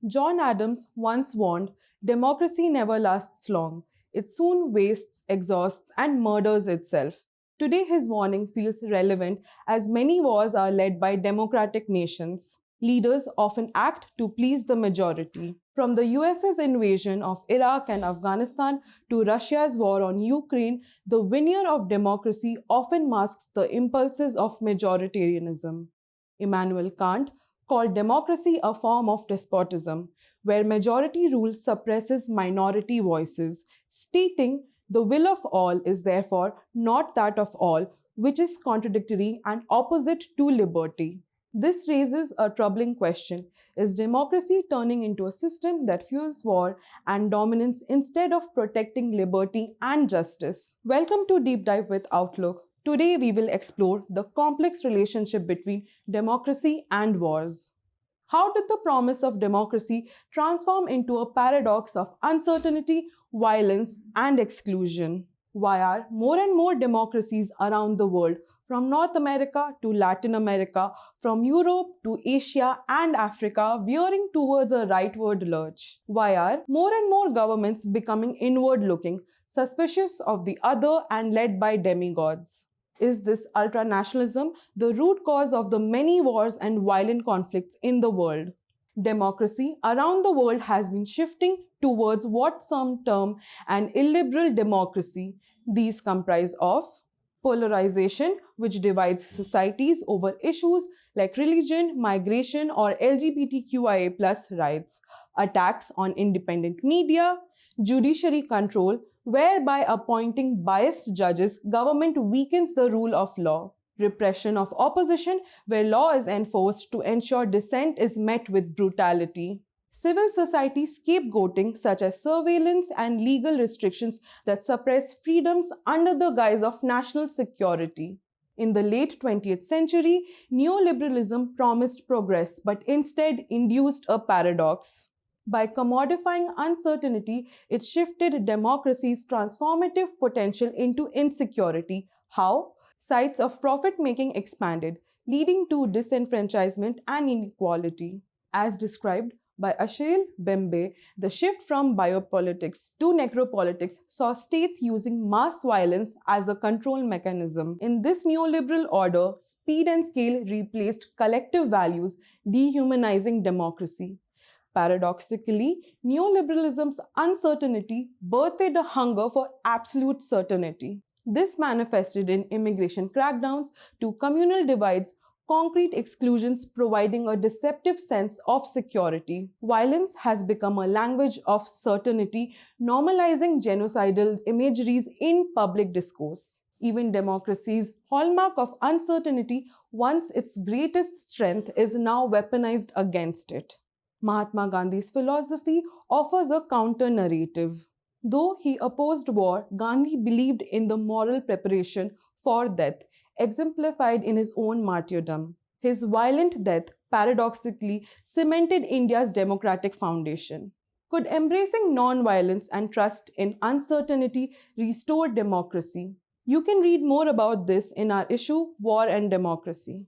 John Adams once warned, democracy never lasts long. It soon wastes, exhausts, and murders itself. Today, his warning feels relevant as many wars are led by democratic nations. Leaders often act to please the majority. From the US's invasion of Iraq and Afghanistan to Russia's war on Ukraine, the veneer of democracy often masks the impulses of majoritarianism. Immanuel Kant called democracy a form of despotism, where majority rule suppresses minority voices, stating the will of all is therefore not that of all, which is contradictory and opposite to liberty. This raises a troubling question. Is democracy turning into a system that fuels war and dominance instead of protecting liberty and justice? Welcome to Deep Dive with Outlook. Today we will explore the complex relationship between democracy and wars. How did the promise of democracy transform into a paradox of uncertainty, violence, and exclusion? Why are more and more democracies around the world, from North America to Latin America, from Europe to Asia and Africa, veering towards a rightward lurch? Why are more and more governments becoming inward looking, suspicious of the other, and led by demigods? Is this ultranationalism the root cause of the many wars and violent conflicts in the world? Democracy around the world has been shifting towards what some term an illiberal democracy. These comprise of polarization, which divides societies over issues like religion, migration, or LGBTQIA+ rights, attacks on independent media, judiciary control, whereby appointing biased judges, government weakens the rule of law. Repression of opposition, where law is enforced to ensure dissent is met with brutality. Civil society scapegoating, such as surveillance and legal restrictions that suppress freedoms under the guise of national security. In the late 20th century, neoliberalism promised progress but instead induced a paradox. By commodifying uncertainty, it shifted democracy's transformative potential into insecurity. How? Sites of profit making expanded, leading to disenfranchisement and inequality. As described by Achille Mbembe, the shift from biopolitics to necropolitics saw states using mass violence as a control mechanism. In this neoliberal order, speed and scale replaced collective values, dehumanizing democracy. Paradoxically, neoliberalism's uncertainty birthed a hunger for absolute certainty. This manifested in immigration crackdowns to communal divides, concrete exclusions providing a deceptive sense of security. Violence has become a language of certainty, normalizing genocidal imageries in public discourse. Even democracy's hallmark of uncertainty, once its greatest strength, is now weaponized against it. Mahatma Gandhi's philosophy offers a counter-narrative. Though he opposed war, Gandhi believed in the moral preparation for death, exemplified in his own martyrdom. His violent death paradoxically cemented India's democratic foundation. Could embracing non-violence and trust in uncertainty restore democracy? You can read more about this in our issue, War and Democracy.